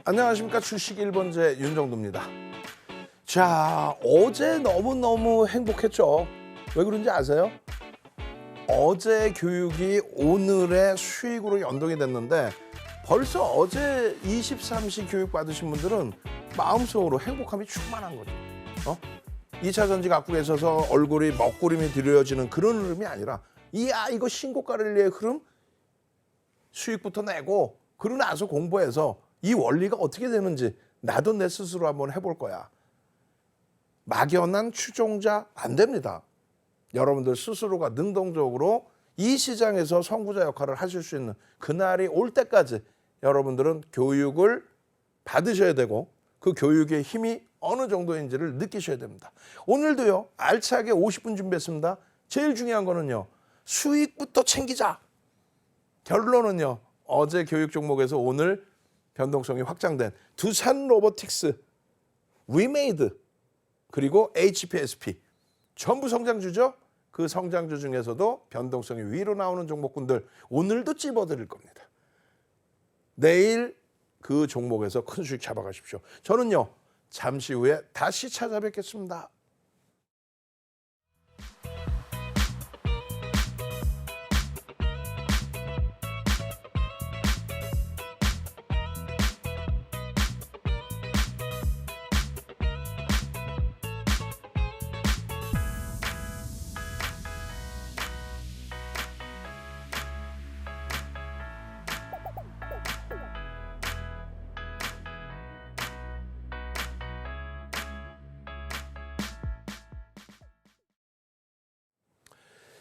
안녕하십니까. 주식 1번째 윤정두입니다. 자, 어제 너무너무 행복했죠. 왜 그런지 아세요? 어제 교육이 오늘의 수익으로 연동이 됐는데 벌써 어제 23시 교육 받으신 분들은 마음속으로 행복함이 충만한 거죠. 2차 전지 갖고 계셔서 얼굴이 먹구름이 들여지는 그런 흐름이 아니라 이거 신고가 랠리의 흐름 수익부터 내고 그러고 나서 공부해서 이 원리가 어떻게 되는지 나도 내 스스로 한번 해볼 거야. 막연한 추종자 안 됩니다. 여러분들 스스로가 능동적으로 이 시장에서 선구자 역할을 하실 수 있는 그날이 올 때까지 여러분들은 교육을 받으셔야 되고 그 교육의 힘이 어느 정도인지를 느끼셔야 됩니다. 오늘도요, 알차게 50분 준비했습니다. 제일 중요한 거는요, 수익부터 챙기자. 결론은요, 어제 교육 종목에서 오늘 변동성이 확장된 두산 로보틱스, 위메이드, 그리고 HPSP 전부 성장주죠. 그 성장주 중에서도 변동성이 위로 나오는 종목군들 오늘도 찝어드릴 겁니다. 내일 그 종목에서 큰 수익 잡아가십시오. 저는요, 잠시 후에 다시 찾아뵙겠습니다.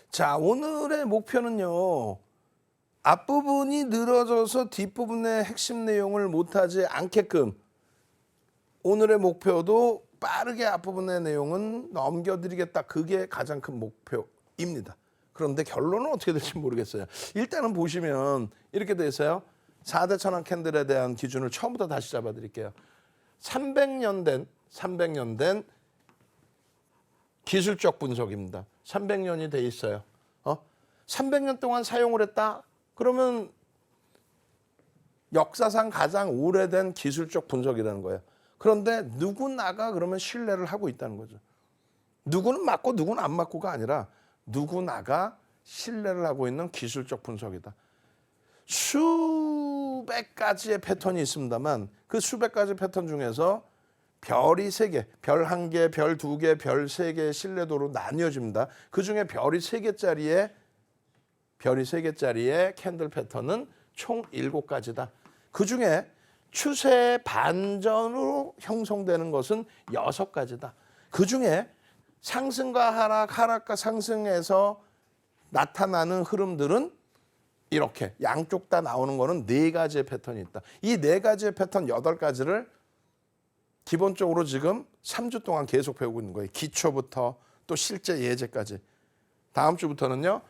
자, 오늘의 목표는요, 앞부분이 늘어져서 뒷부분의 핵심 내용을 못하지 않게끔 오늘의 목표도 빠르게 앞부분의 내용은 넘겨드리겠다. 그게 가장 큰 목표입니다. 그런데 결론은 어떻게 될지 모르겠어요. 일단은 보시면 이렇게 돼 있어요. 4대 천왕 캔들에 대한 기준을 처음부터 다시 잡아드릴게요. 300년 된 기술적 분석입니다. 300년이 돼 있어요. 300년 동안 사용을 했다? 그러면 역사상 가장 오래된 기술적 분석이라는 거예요. 그런데 누구나가 그러면 신뢰를 하고 있다는 거죠. 누구는 맞고 누구는 안 맞고가 아니라 누구나가 신뢰를 하고 있는 기술적 분석이다. 수백 가지의 패턴이 있습니다만 그 수백 가지 패턴 중에서 별이 3개, 별 1개, 별 2개, 별 3개의 신뢰도로 나뉘어집니다. 그중에 별이 3개짜리의 캔들 패턴은 총 7가지다. 그중에 추세 반전으로 형성되는 것은 6가지다. 그중에 상승과 하락, 하락과 상승에서 나타나는 흐름들은 이렇게 양쪽 다 나오는 거는 4가지의 패턴이 있다. 이 4가지의 패턴 8가지를 기본적으로 지금 3주 동안 계속 배우고 있는 거예요. 기초부터 또 실제 예제까지. 다음 주부터는요,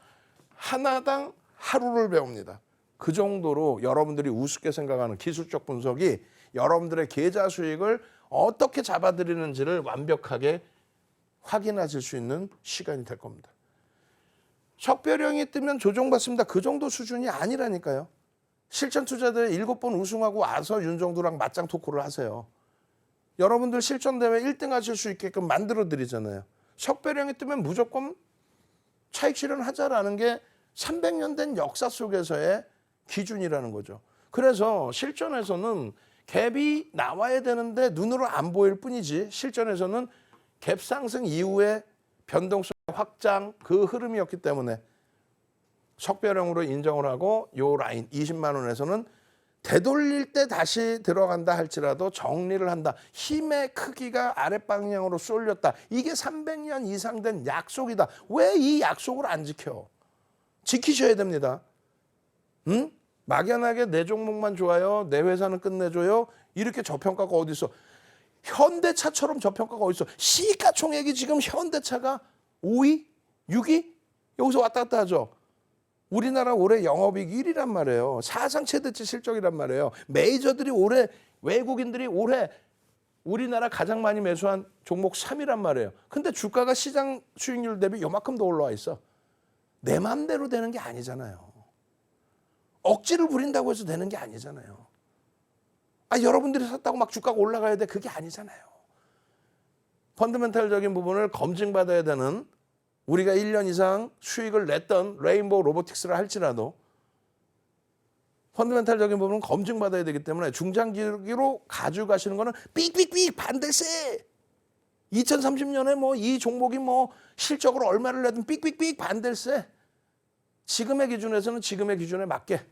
하나당 하루를 배웁니다. 그 정도로 여러분들이 우습게 생각하는 기술적 분석이 여러분들의 계좌 수익을 어떻게 잡아들이는지를 완벽하게 확인하실 수 있는 시간이 될 겁니다. 석별형이 뜨면 조정받습니다. 그 정도 수준이 아니라니까요. 실전 투자대회 7번 우승하고 와서 윤정두랑 맞짱 토크를 하세요. 여러분들 실전대회 1등 하실 수 있게끔 만들어 드리잖아요. 석별형이 뜨면 무조건 차익 실현하자라는 게 300년 된 역사 속에서의 기준이라는 거죠. 그래서 실전에서는 갭이 나와야 되는데 눈으로 안 보일 뿐이지 실전에서는 갭 상승 이후에 변동성 확장 그 흐름이었기 때문에 석별형으로 인정을 하고 요 라인 20만 원에서는 되돌릴 때 다시 들어간다 할지라도 정리를 한다. 힘의 크기가 아랫방향으로 쏠렸다. 이게 300년 이상 된 약속이다. 왜 이 약속을 안 지켜? 지키셔야 됩니다. 응? 막연하게 내 종목만 좋아요. 내 회사는 끝내줘요. 이렇게 저평가가 어디 있어? 현대차처럼 저평가가 어디 있어? 시가총액이 지금 현대차가 5위? 6위? 여기서 왔다 갔다 하죠. 우리나라 올해 영업이익 1위란 말이에요. 사상 최대치 실적이란 말이에요. 메이저들이 올해, 외국인들이 올해 우리나라 가장 많이 매수한 종목 3위란 말이에요. 근데 주가가 시장 수익률 대비 요만큼 더 올라와 있어. 내 맘대로 되는 게 아니잖아요. 억지를 부린다고 해서 되는 게 아니잖아요. 여러분들이 샀다고 막 주가가 올라가야 돼. 그게 아니잖아요. 펀더멘탈적인 부분을 검증받아야 되는, 우리가 1년 이상 수익을 냈던 레인보우 로보틱스를 할지라도 펀더멘탈적인 부분은 검증받아야 되기 때문에 중장기로 가져가시는 거는 삑삑삑 반대세. 2030년에 뭐 이 종목이 뭐 실적으로 얼마를 내든 삑삑삑 반대세. 지금의 기준에서는 지금의 기준에 맞게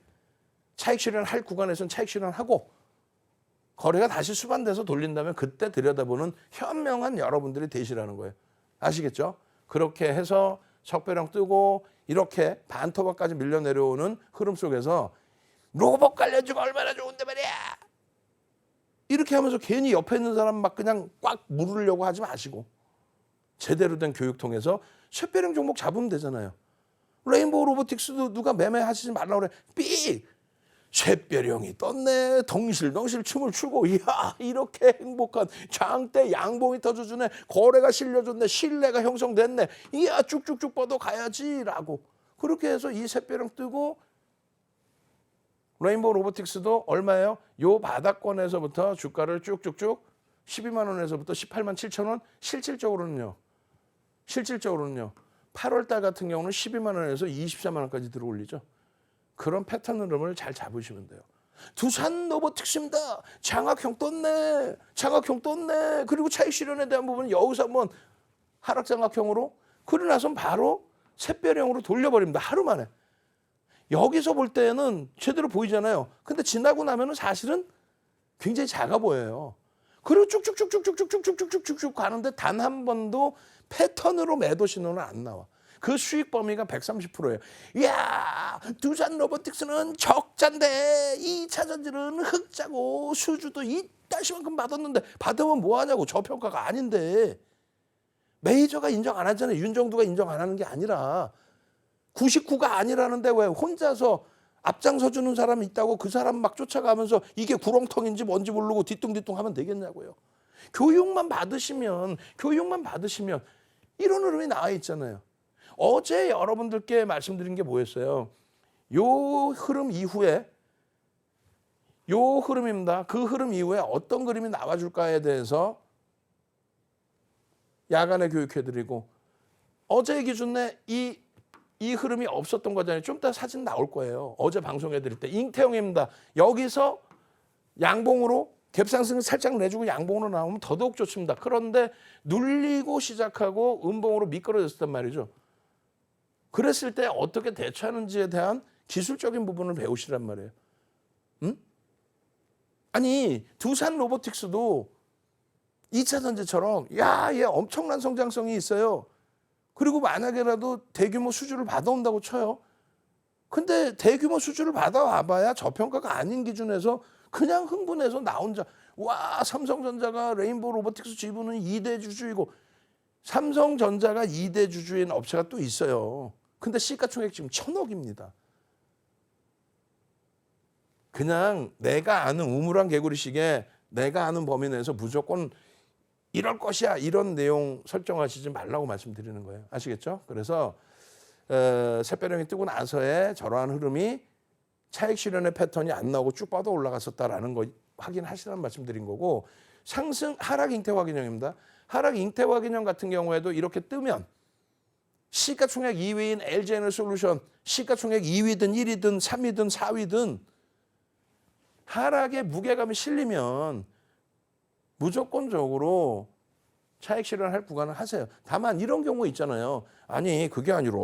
차익 실현할 구간에서는 차익 실현하고, 거래가 다시 수반돼서 돌린다면 그때 들여다보는 현명한 여러분들이 되시라는 거예요. 아시겠죠? 그렇게 해서 석배령 뜨고 이렇게 반토막까지 밀려 내려오는 흐름 속에서 로봇 관련주가 얼마나 좋은데 말이야, 이렇게 하면서 괜히 옆에 있는 사람 막 그냥 꽉 물으려고 하지 마시고 제대로 된 교육 통해서 쇠배령 종목 잡으면 되잖아요. 레인보우 로보틱스도 누가 매매하시지 말라고 그래. 삑! 쇠배령이 떴네. 덩실덩실 춤을 추고, 이야, 이렇게 행복한 장대 양봉이 터져주네. 거래가 실려줬네. 신뢰가 형성됐네. 이야, 쭉쭉쭉 뻗어 가야지라고. 그렇게 해서 이 쇠배령 뜨고, 레인보우 로보틱스도 얼마예요? 요 바닥권에서부터 주가를 쭉쭉쭉 12만 원에서부터 18만 7천 원, 실질적으로는요 8월 달 같은 경우는 12만 원에서 24만 원까지 들어올리죠. 그런 패턴 흐름을 잘 잡으시면 돼요. 두산 로보틱스입니다. 장악형 떴네. 그리고 차익 실현에 대한 부분은 여기서 한번 하락 장악형으로, 그러고 나서 바로 샛별형으로 돌려버립니다. 하루 만에. 여기서 볼 때는 제대로 보이잖아요. 근데 지나고 나면은 사실은 굉장히 작아 보여요. 그리고 쭉쭉쭉쭉쭉쭉쭉쭉쭉쭉 가는데 단 한 번도 패턴으로 매도 신호는 안 나와. 그 수익 범위가 130%예요. 이야, 두산 로보틱스는 적자인데 2차 전지는 흑자고 수주도 이따시만큼 받았는데 받으면 뭐하냐고. 저평가가 아닌데. 메이저가 인정 안 하잖아요. 윤정두가 인정 안 하는 게 아니라 99가 아니라는데 왜 혼자서 앞장서 주는 사람이 있다고 그 사람 막 쫓아가면서 이게 구렁텅인지 뭔지 모르고 뒤뚱뒤뚱 하면 되겠냐고요. 교육만 받으시면 이런 흐름이 나와 있잖아요. 어제 여러분들께 말씀드린 게 뭐였어요? 요 흐름 이후에, 요 흐름입니다. 그 흐름 이후에 어떤 그림이 나와줄까에 대해서 야간에 교육해드리고, 어제 기준에 이 흐름이 없었던 거잖아요. 좀 이따 사진 나올 거예요. 어제 방송해드릴 때. 잉태형입니다. 여기서 양봉으로 갭상승 살짝 내주고 양봉으로 나오면 더더욱 좋습니다. 그런데 눌리고 시작하고 음봉으로 미끄러졌단 말이죠. 그랬을 때 어떻게 대처하는지에 대한 기술적인 부분을 배우시란 말이에요. 응? 아니, 두산 로보틱스도 2차 전지처럼 얘 엄청난 성장성이 있어요. 그리고 만약에라도 대규모 수주를 받아온다고 쳐요. 근데 대규모 수주를 받아와봐야 저평가가 아닌 기준에서 그냥 흥분해서 나 혼자, 와, 삼성전자가 레인보우 로보틱스 지분은 2대 주주이고, 삼성전자가 2대 주주인 업체가 또 있어요. 근데 시가총액 지금 1,000억입니다. 그냥 내가 아는 우물안 개구리식에 내가 아는 범위 내에서 무조건 이럴 것이야, 이런 내용 설정하시지 말라고 말씀드리는 거예요. 아시겠죠? 그래서 샛별형이 뜨고 나서의 저러한 흐름이 차익 실현의 패턴이 안 나오고 쭉 뻗어 올라갔었다라는 거 확인하시라는 말씀드린 거고, 상승 하락 잉태 확인형입니다. 하락 잉태 확인형 같은 경우에도 이렇게 뜨면 시가총액 2위인 LG에너솔루션, 시가총액 2위든 1위든 3위든 4위든 하락에 무게감이 실리면 무조건적으로 차익 실현할 구간을 하세요. 다만 이런 경우 있잖아요. 아니, 그게 아니라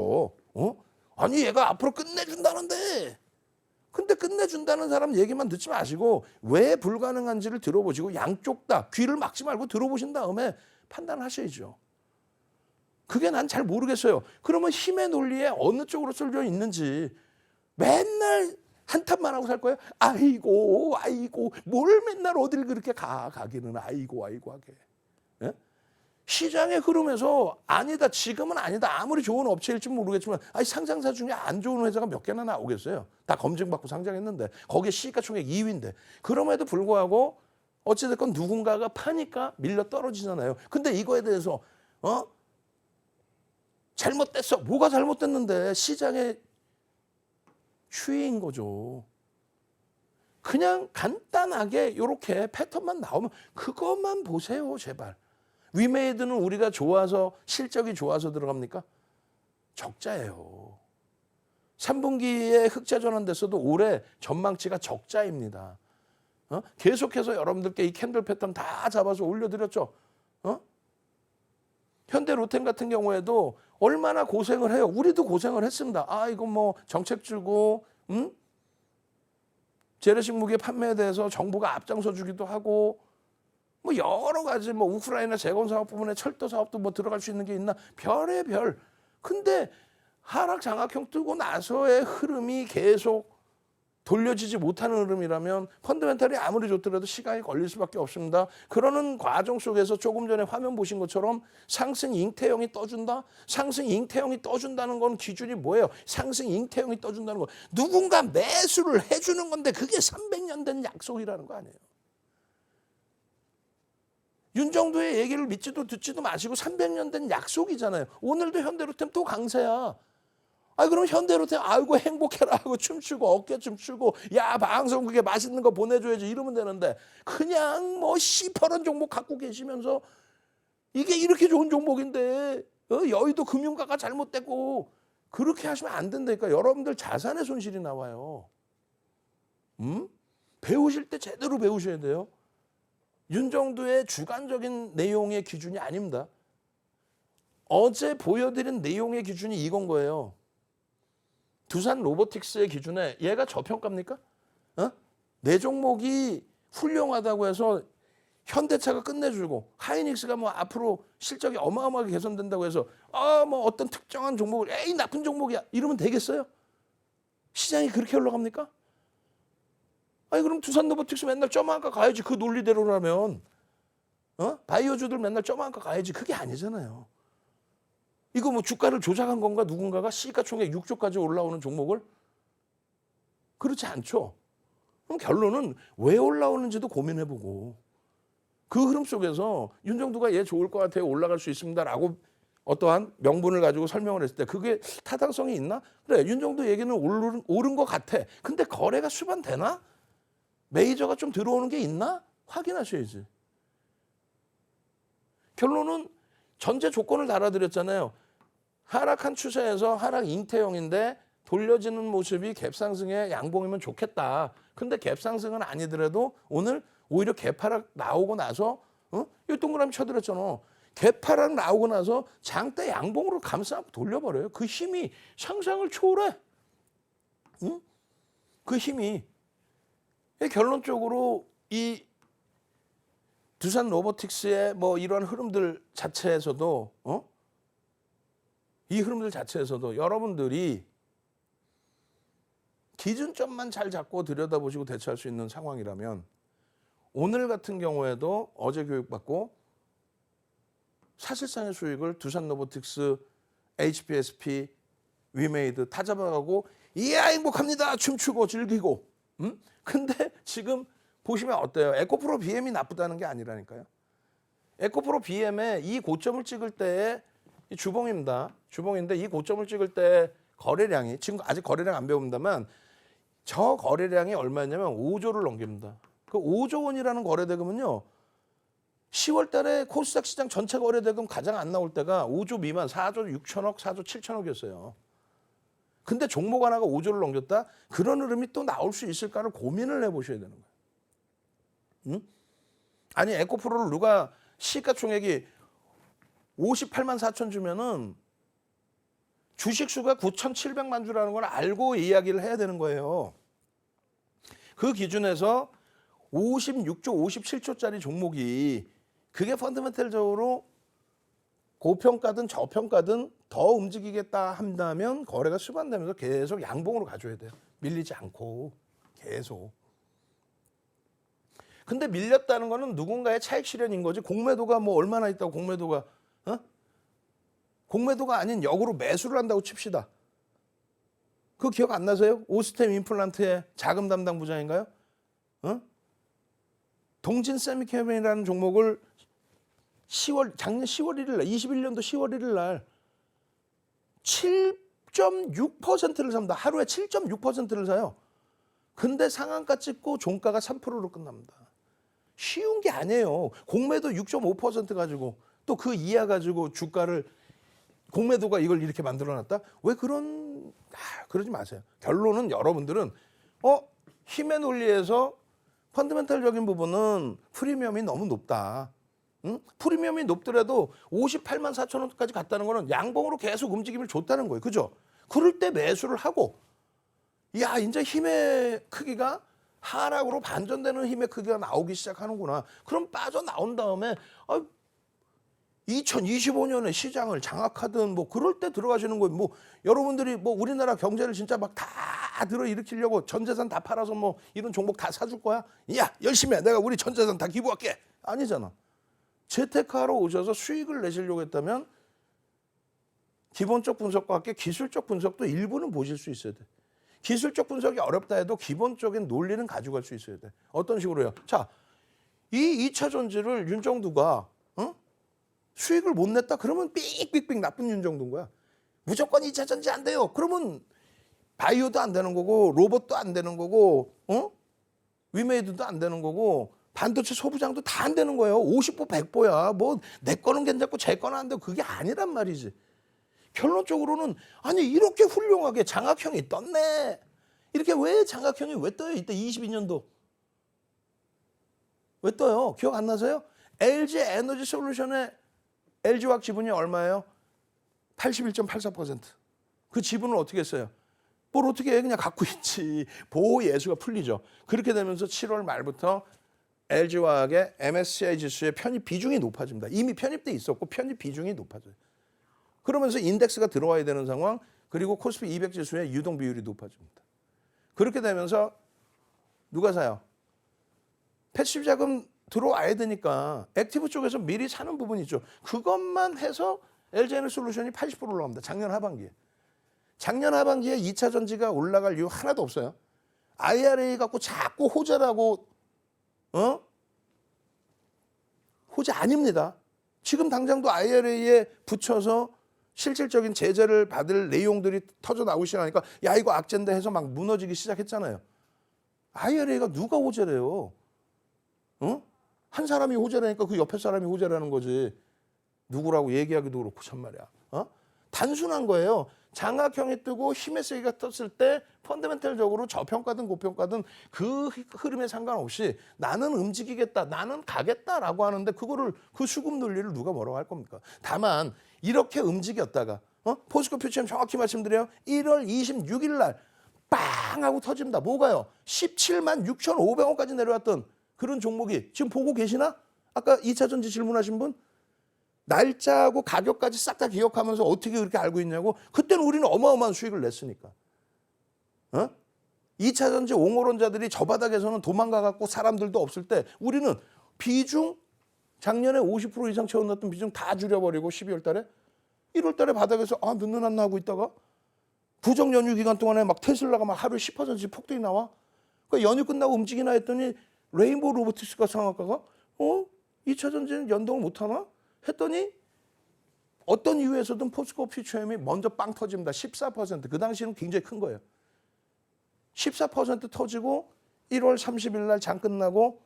아니, 얘가 앞으로 끝내준다는데. 근데 끝내준다는 사람 얘기만 듣지 마시고 왜 불가능한지를 들어보시고 양쪽 다 귀를 막지 말고 들어보신 다음에 판단하셔야죠. 그게 난 잘 모르겠어요. 그러면 힘의 논리에 어느 쪽으로 쏠려 있는지 맨날 한탄만 하고 살 거예요? 아이고, 뭘 맨날 어딜 그렇게 가기는 아이고 하게. 예? 시장의 흐름에서 아니다, 지금은 아니다. 아무리 좋은 업체일지 모르겠지만 상장사 중에 안 좋은 회사가 몇 개나 나오겠어요. 다 검증받고 상장했는데 거기에 시가총액 2위인데. 그럼에도 불구하고 어찌됐건 누군가가 파니까 밀려 떨어지잖아요. 근데 이거에 대해서 잘못됐어. 뭐가 잘못됐는데? 시장의 추이인 거죠. 그냥 간단하게 이렇게 패턴만 나오면 그것만 보세요, 제발. 위메이드는 우리가 좋아서 실적이 좋아서 들어갑니까? 적자예요. 3분기에 흑자 전환됐어도 올해 전망치가 적자입니다. 계속해서 여러분들께 이 캔들 패턴 다 잡아서 올려드렸죠. 현대 로템 같은 경우에도 얼마나 고생을 해요. 우리도 고생을 했습니다. 아, 이거 뭐 정책 주고, 재래식 무기 판매에 대해서 정부가 앞장서 주기도 하고, 뭐 여러 가지 뭐 우크라이나 재건 사업 부분에 철도 사업도 뭐 들어갈 수 있는 게 있나? 별의 별. 근데 하락 장악형 뜨고 나서의 흐름이 계속 돌려지지 못하는 흐름이라면 펀더멘탈이 아무리 좋더라도 시간이 걸릴 수밖에 없습니다. 그러는 과정 속에서 조금 전에 화면 보신 것처럼 상승 잉태형이 떠준다? 상승 잉태형이 떠준다는 건 기준이 뭐예요? 상승 잉태형이 떠준다는 건 누군가 매수를 해주는 건데 그게 300년 된 약속이라는 거 아니에요. 윤정도의 얘기를 믿지도 듣지도 마시고 300년 된 약속이잖아요. 오늘도 현대로템 또 강세야. 아, 그럼 현대로템 아이고 행복해라 하고 춤추고 어깨 춤추고 야 방송국에 맛있는 거 보내줘야지 이러면 되는데 그냥 뭐 시퍼런 종목 갖고 계시면서 이게 이렇게 좋은 종목인데 여의도 금융가가 잘못됐고 그렇게 하시면 안 된다니까. 여러분들 자산의 손실이 나와요. 배우실 때 제대로 배우셔야 돼요. 윤정도의 주관적인 내용의 기준이 아닙니다. 어제 보여드린 내용의 기준이 이건 거예요. 두산 로보틱스의 기준에 얘가 저평가입니까? 내 종목이 훌륭하다고 해서 현대차가 끝내주고 하이닉스가 뭐 앞으로 실적이 어마어마하게 개선된다고 해서 뭐 어떤 특정한 종목을 에이 나쁜 종목이야 이러면 되겠어요? 시장이 그렇게 흘러갑니까? 아니 그럼 두산 로보틱스 맨날 점한가 가야지. 그 논리대로라면 바이오주들 맨날 점한가 가야지. 그게 아니잖아요. 이거 뭐 주가를 조작한 건가 누군가가 시가총액 6조까지 올라오는 종목을? 그렇지 않죠. 그럼 결론은 왜 올라오는지도 고민해보고 그 흐름 속에서 윤정도가 얘 좋을 것 같아요. 올라갈 수 있습니다라고 어떠한 명분을 가지고 설명을 했을 때 그게 타당성이 있나? 그래 윤정도 얘기는 옳은 것 같아. 근데 거래가 수반되나? 메이저가 좀 들어오는 게 있나? 확인하셔야지. 결론은 전제 조건을 달아드렸잖아요. 하락한 추세에서 하락 잉태형인데 돌려지는 모습이 갭상승의 양봉이면 좋겠다. 근데 갭상승은 아니더라도 오늘 오히려 갭하락 나오고 나서 이 동그라미 쳐드렸잖아. 갭하락 나오고 나서 장대 양봉으로 감싸고 돌려버려요. 그 힘이 상상을 초월해. 그 힘이. 결론적으로 이 두산 로보틱스의 뭐 이러한 흐름들 자체에서도 이 흐름들 자체에서도 여러분들이 기준점만 잘 잡고 들여다보시고 대처할 수 있는 상황이라면 오늘 같은 경우에도 어제 교육받고 사실상의 수익을 두산 로보틱스, HPSP, 위메이드 다 잡아가고 이야 행복합니다. 춤추고 즐기고. 근데 지금 보시면 어때요? 에코프로 BM이 나쁘다는 게 아니라니까요. 에코프로 BM의 이 고점을 찍을 때의 주봉입니다. 주봉인데 이 고점을 찍을 때 거래량이 지금 아직 거래량 안 배웁니다만 저 거래량이 얼마냐면 5조를 넘깁니다. 그 5조 원이라는 거래대금은요. 10월 달에 코스닥 시장 전체 거래대금 가장 안 나올 때가 5조 미만 4조 6천억, 4조 7천억이었어요. 근데 종목 하나가 5조를 넘겼다? 그런 흐름이 또 나올 수 있을까를 고민을 해보셔야 되는 거예요. 아니 에코프로를 누가 시가총액이 58만 4천 주면은 주식수가 9,700만 주라는 걸 알고 이야기를 해야 되는 거예요. 그 기준에서 56조, 57조짜리 종목이 그게 펀더멘탈적으로 고평가든 저평가든 더 움직이겠다 한다면 거래가 수반되면서 계속 양봉으로 가줘야 돼요. 밀리지 않고 계속. 근데 밀렸다는 거는 누군가의 차익 실현인 거지. 공매도가 뭐 얼마나 있다고 공매도가 공매도가 아닌 역으로 매수를 한다고 칩시다. 그거 기억 안 나세요? 오스템 임플란트의 자금 담당 부장인가요? 동진 세미케미라는 종목을 작년 10월 1일 날, 21년도 10월 1일 날 7.6%를 삽니다. 하루에 7.6%를 사요. 근데 상한가 찍고 종가가 3%로 끝납니다. 쉬운 게 아니에요. 공매도 6.5% 가지고 또 그 이하 가지고 주가를 공매도가 이걸 이렇게 만들어놨다? 왜 그러지 마세요. 결론은 여러분들은 힘의 논리에서 펀더멘털적인 부분은 프리미엄이 너무 높다. 응? 프리미엄이 높더라도 58만 4천 원까지 갔다는 거는 양봉으로 계속 움직임을 줬다는 거예요. 그죠? 그럴 때 매수를 하고 야 이제 힘의 크기가 하락으로 반전되는 힘의 크기가 나오기 시작하는구나. 그럼 빠져나온 다음에 2025년에 시장을 장악하든 뭐 그럴 때 들어가시는 거예요. 뭐 여러분들이 뭐 우리나라 경제를 진짜 막 다 들어일으키려고 전 재산 다 팔아서 뭐 이런 종목 다 사줄 거야? 야 열심히 해. 내가 우리 전 재산 다 기부할게. 아니잖아. 재테크하러 오셔서 수익을 내시려고 했다면 기본적 분석과 함께 기술적 분석도 일부는 보실 수 있어야 돼. 기술적 분석이 어렵다 해도 기본적인 논리는 가져갈 수 있어야 돼. 어떤 식으로요? 자, 이 2차 전지를 윤정두가 수익을 못 냈다? 그러면 삑삑삑 나쁜 윤정두인 거야. 무조건 2차 전지 안 돼요. 그러면 바이오도 안 되는 거고 로봇도 안 되는 거고 위메이드도 안 되는 거고 반도체 소부장도 다 안 되는 거예요. 50보 100보야. 뭐 내 거는 괜찮고 제 거는 안 되고 그게 아니란 말이지. 결론적으로는 아니 이렇게 훌륭하게 장학형이 떴네. 이렇게 왜 장학형이 왜 떠요? 이때 22년도. 왜 떠요? 기억 안 나세요? LG 에너지 솔루션의 LG화학 지분이 얼마예요? 81.84%. 그 지분을 어떻게 했어요? 뭘 어떻게 해? 그냥 갖고 있지. 보호 예수가 풀리죠. 그렇게 되면서 7월 말부터 LG화학의 MSCI 지수의 편입 비중이 높아집니다. 이미 편입돼 있었고 편입 비중이 높아져요. 그러면서 인덱스가 들어와야 되는 상황, 그리고 코스피 200 지수의 유동 비율이 높아집니다. 그렇게 되면서 누가 사요? 패시브 자금 들어와야 되니까 액티브 쪽에서 미리 사는 부분이 있죠. 그것만 해서 LG에너지솔루션이 80% 올라갑니다. 작년 하반기에. 작년 하반기에 2차 전지가 올라갈 이유 하나도 없어요. IRA 갖고 자꾸 호재라고 호재 아닙니다. 지금 당장도 IRA에 붙여서 실질적인 제재를 받을 내용들이 터져 나오기 시작하니까 야 이거 악재인데 해서 막 무너지기 시작했잖아요. IRA가 누가 호재래요? 한 사람이 호재라니까 그 옆에 사람이 호재라는 거지. 누구라고 얘기하기도 그렇고 참말이야. 단순한 거예요. 장악형이 뜨고 힘의 세기가 떴을 때 펀더멘털적으로 저평가든 고평가든 그 흐름에 상관없이 나는 움직이겠다, 나는 가겠다라고 하는데 그거를 그 수급 논리를 누가 뭐라고 할 겁니까? 다만 이렇게 움직였다가 포스코 퓨처엠 정확히 말씀드려요. 1월 26일 날 빵 하고 터집니다. 뭐가요? 17만 6,500원까지 내려왔던 그런 종목이 지금 보고 계시나? 아까 2차 전지 질문하신 분? 날짜하고 가격까지 싹 다 기억하면서 어떻게 그렇게 알고 있냐고. 그때는 우리는 어마어마한 수익을 냈으니까. 2차 전지 옹호론자들이 저 바닥에서는 도망가갖고 사람들도 없을 때 우리는 비중 작년에 50% 이상 채워놨던 비중 다 줄여버리고 12월 달에 1월 달에 바닥에서 늦는 하고 있다가 부정 연휴 기간 동안에 막 테슬라가 막 하루에 10%씩 폭등이 나와. 그러니까 연휴 끝나고 움직이나 했더니 레인보우 로보틱스가 상한가가 2차 전지는 연동을 못하나? 했더니 어떤 이유에서든 포스코 퓨처엠이 먼저 빵 터집니다. 14%. 그 당시는 굉장히 큰 거예요. 14% 터지고 1월 30일 날 장 끝나고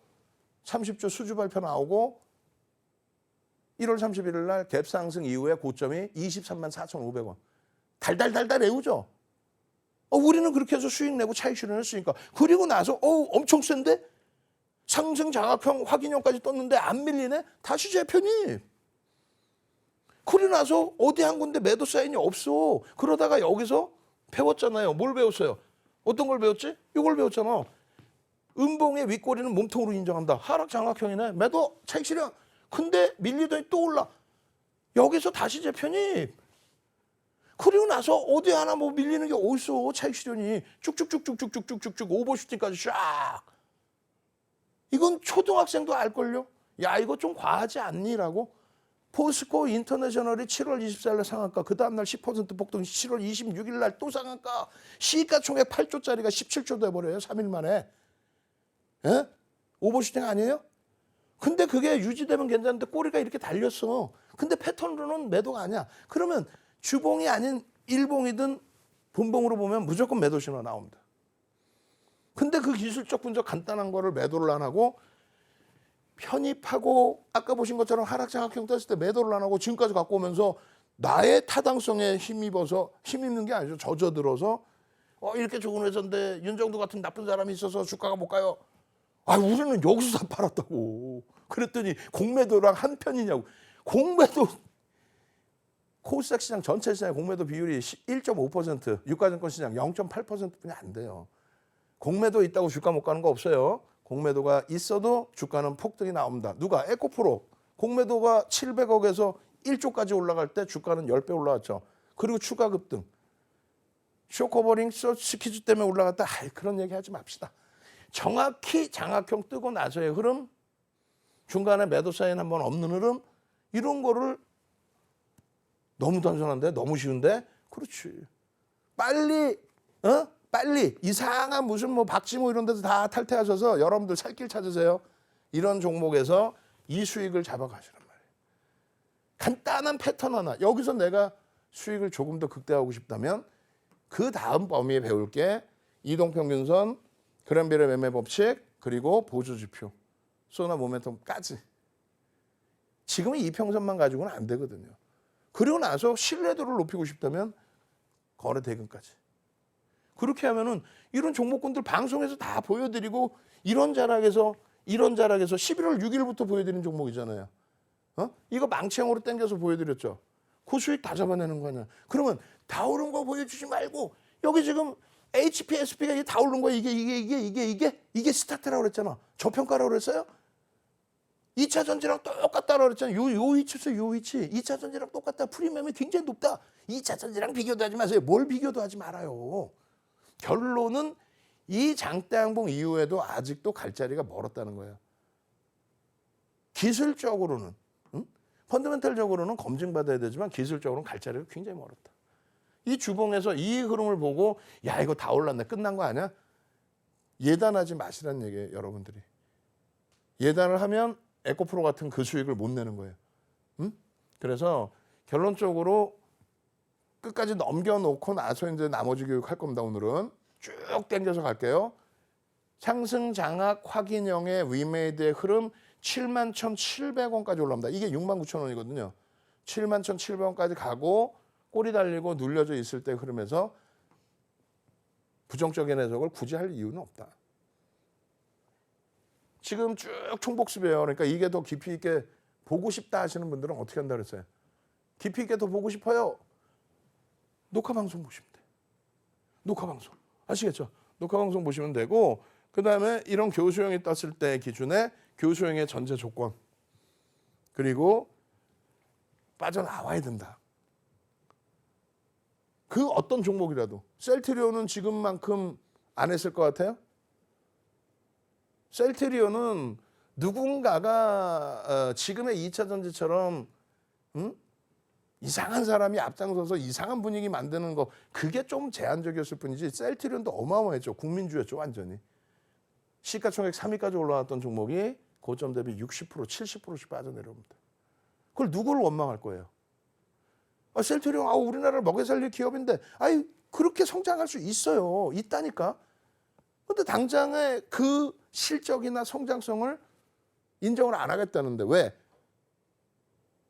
30조 수주 발표 나오고 1월 31일 날 갭 상승 이후에 고점이 23만 4,500원. 달달달달 애우죠. 우리는 그렇게 해서 수익 내고 차익 실현했으니까. 그리고 나서 엄청 센데 상승 장악형 확인형까지 떴는데 안 밀리네. 다시 재편입. 그러고 나서 어디 한 군데 매도 사인이 없어. 그러다가 여기서 배웠잖아요. 뭘 배웠어요? 어떤 걸 배웠지? 이걸 배웠잖아. 음봉의 윗꼬리는 몸통으로 인정한다. 하락 장악형이네. 매도 차익 실현. 근데 밀리더니 또 올라. 여기서 다시 재편입. 그리고 나서 어디 하나 뭐 밀리는 게 어딨어. 차익 실현이. 쭉쭉쭉쭉쭉쭉쭉쭉 오버슈팅까지 쫙. 이건 초등학생도 알걸요? 야 이거 좀 과하지 않니라고? 포스코 인터내셔널이 7월 24일 날 상한가, 그 다음날 10% 폭등, 7월 26일 날 또 상한가, 시가총액 8조짜리가 17조 돼버려요. 3일 만에. 예? 오버슈팅 아니에요? 근데 그게 유지되면 괜찮은데 꼬리가 이렇게 달렸어. 근데 패턴으로는 매도가 아니야. 그러면 주봉이 아닌 일봉이든 본봉으로 보면 무조건 매도 신호 나옵니다. 근데 그 기술적 분석 간단한 거를 매도를 안 하고 편입하고 아까 보신 것처럼 하락장악형 떴을 때 매도를 안 하고 지금까지 갖고 오면서 나의 타당성에 힘입어서 힘입는 게 아니죠. 젖어들어서 이렇게 좋은 회사인데 윤정도 같은 나쁜 사람이 있어서 주가가 못 가요. 우리는 여기서 다 팔았다고. 그랬더니 공매도랑 한 편이냐고. 공매도 코스닥 시장 전체 시장의 공매도 비율이 1.5%, 유가증권 시장 0.8%뿐이 안 돼요. 공매도 있다고 주가 못 가는 거 없어요. 공매도가 있어도 주가는 폭등이 나옵니다. 누가? 에코프로. 공매도가 700억에서 1조까지 올라갈 때 주가는 10배 올라왔죠. 그리고 추가 급등. 쇼커버링 서치키즈 때문에 올라갔다. 그런 얘기 하지 맙시다. 정확히 장악형 뜨고 나서의 흐름, 중간에 매도 사인 한번 없는 흐름, 이런 거를 너무 단순한데? 너무 쉬운데? 그렇지. 빨리 이상한 무슨 박지모 이런 데서 다 탈퇴하셔서 여러분들 살 길 찾으세요. 이런 종목에서 이 수익을 잡아가시란 말이에요. 간단한 패턴 하나. 여기서 내가 수익을 조금 더 극대화하고 싶다면 그 다음 범위에 배울 게 이동평균선, 그램비례 매매 법칙, 그리고 보조지표, 소나 모멘텀까지. 지금은 이평선만 가지고는 안 되거든요. 그리고 나서 신뢰도를 높이고 싶다면 거래 대금까지. 그렇게 하면은 이런 종목군들 방송에서 다 보여드리고 이런 자락에서 11월 6일부터 보여드린 종목이잖아요. 이거 망치형으로 당겨서 보여드렸죠. 그 수익 다 잡아내는 거 아니야. 그러면 다 오른 거 보여주지 말고 여기 지금 HPSP가 다 오른 거야. 이게 스타트라고 그랬잖아. 저평가라고 그랬어요? 2차 전지랑 똑같다라고 그랬잖아요. 요 위치에서 요 위치. 2차 전지랑 똑같다. 프리미엄이 굉장히 높다. 2차 전지랑 비교도 하지 마세요. 뭘 비교도 하지 말아요. 결론은 이 장대양봉 이후에도 아직도 갈 자리가 멀었다는 거예요. 기술적으로는, 펀더멘털적으로는 검증받아야 되지만 기술적으로는 갈 자리가 굉장히 멀었다. 이 주봉에서 이 흐름을 보고 야 이거 다 올랐네. 끝난 거 아니야? 예단하지 마시라는 얘기예요. 여러분들이. 예단을 하면 에코프로 같은 그 수익을 못 내는 거예요. 그래서 결론적으로 끝까지 넘겨놓고 나서 이제 나머지 교육할 겁니다. 오늘은 쭉 당겨서 갈게요. 상승 장악 확인형의 위메이드의 흐름 71,700원까지 올라옵니다. 이게 69,000원이거든요. 71,700원까지 가고 꼬리 달리고 눌려져 있을 때 흐름에서 부정적인 해석을 굳이 할 이유는 없다. 지금 쭉 총복습이에요. 그러니까 이게 더 깊이 있게 보고 싶다 하시는 분들은 어떻게 한다 그랬어요? 깊이 있게 더 보고 싶어요. 녹화방송 보시면 돼요. 녹화방송. 아시겠죠? 녹화방송 보시면 되고 그다음에 이런 교수형이 떴을 때 기준에 교수형의 전제 조건 그리고 빠져나와야 된다. 그 어떤 종목이라도 셀트리온은 지금만큼 안 했을 것 같아요? 셀트리온은 누군가가 지금의 2차 전지처럼 이상한 사람이 앞장서서 이상한 분위기 만드는 거 그게 좀 제한적이었을 뿐이지 셀트리온도 어마어마했죠. 국민주였죠. 완전히. 시가총액 3위까지 올라왔던 종목이 고점 대비 60%, 70%씩 빠져내려옵니다. 그걸 누구를 원망할 거예요? 셀트리온 우리나라를 먹여 살릴 기업인데 그렇게 성장할 수 있어요. 있다니까. 근데 당장에 그 실적이나 성장성을 인정을 안 하겠다는데 왜?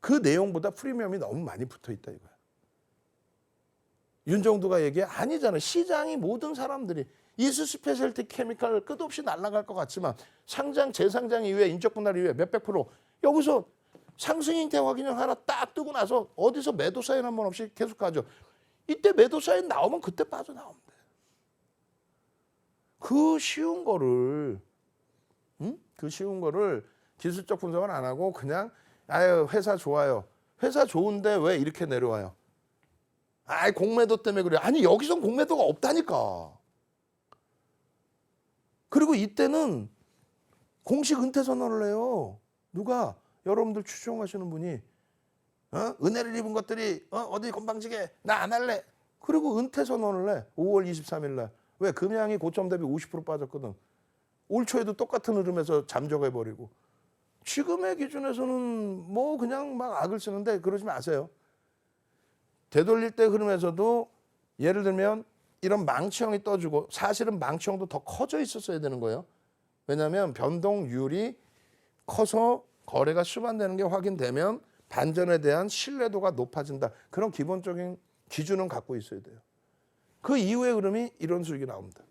그 내용보다 프리미엄이 너무 많이 붙어 있다 이거야. 윤정두가 얘기해 아니잖아. 시장이 모든 사람들이 이수 스페셜티 케미칼 끝없이 날아갈 것 같지만 상장 재상장 이후에 인적 분할 이후에 몇백 프로 여기서 상승 형태 확인형 하나 딱 뜨고 나서 어디서 매도 사인 한 번 없이 계속 가죠. 이때 매도 사인 나오면 그때 빠져나오면 돼. 그 쉬운 거를 기술적 분석을 안 하고 그냥 회사 좋아요. 회사 좋은데 왜 이렇게 내려와요? 공매도 때문에 그래. 아니 여기선 공매도가 없다니까. 그리고 이때는 공식 은퇴 선언을 해요. 누가? 여러분들 추종하시는 분이 은혜를 입은 것들이 어디 건방지게 나 안 할래. 그리고 은퇴 선언을 해. 5월 23일 날. 왜? 금양이 고점 대비 50% 빠졌거든. 올 초에도 똑같은 흐름에서 잠적해버리고. 지금의 기준에서는 뭐 그냥 막 악을 쓰는데 그러지 마세요. 되돌릴 때 흐름에서도 예를 들면 이런 망치형이 떠주고 사실은 망치형도 더 커져 있었어야 되는 거예요. 왜냐하면 변동률이 커서 거래가 수반되는 게 확인되면 반전에 대한 신뢰도가 높아진다. 그런 기본적인 기준은 갖고 있어야 돼요. 그 이후의 흐름이 이런 수익이 나옵니다.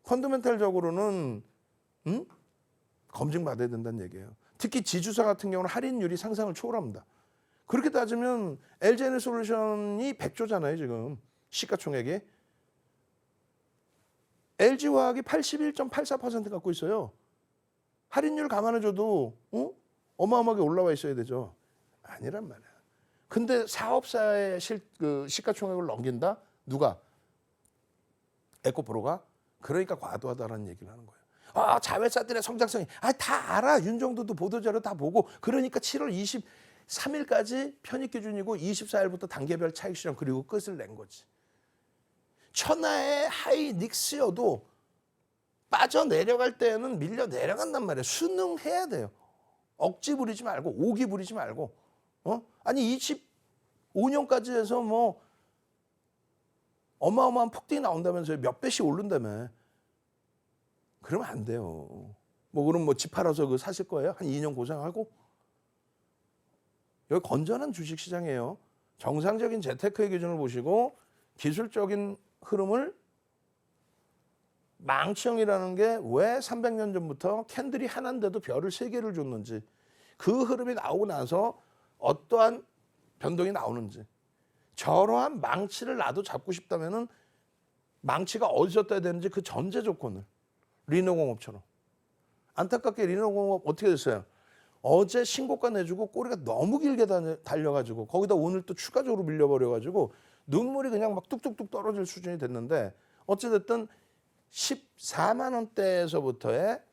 펀더멘탈적으로는 검증받아야 된다는 얘기예요. 특히 지주사 같은 경우는 할인율이 상상을 초월합니다. 그렇게 따지면 LG에너솔루션이 100조잖아요. 지금 시가총액이. LG화학이 81.84% 갖고 있어요. 할인율 감안해줘도 어마어마하게 올라와 있어야 되죠. 아니란 말이야. 근데 사업사의 시가총액을 넘긴다? 누가? 에코프로가? 그러니까 과도하다라는 얘기를 하는 거예요. 자회사들의 성장성이 다 알아. 윤정도도 보도자료 다 보고. 그러니까 7월 23일까지 편입 기준이고 24일부터 단계별 차익 실현 그리고 끝을 낸 거지. 천하의 하이닉스여도 빠져내려갈 때는 밀려 내려간단 말이에요. 순응해야 돼요. 억지 부리지 말고 오기 부리지 말고. 아니 25년까지 해서 뭐 어마어마한 폭등이 나온다면서요. 몇 배씩 오른다며. 그러면 안 돼요. 그럼 집 팔아서 그거 사실 거예요? 한 2년 고생하고? 여기 건전한 주식시장이에요. 정상적인 재테크의 기준을 보시고 기술적인 흐름을 망치형이라는 게 왜 300년 전부터 캔들이 하나인데도 별을 3개를 줬는지 그 흐름이 나오고 나서 어떠한 변동이 나오는지 저러한 망치를 나도 잡고 싶다면은 망치가 어디서 떠야 되는지 그 전제 조건을 리노공업처럼 안타깝게 리노공업 어떻게 됐어요? 어제 신고가 내주고 꼬리가 너무 길게 달려가지고 거기다 오늘 또 추가적으로 밀려버려가지고 눈물이 그냥 막 뚝뚝뚝 떨어질 수준이 됐는데 어찌됐든 14만 원대에서부터의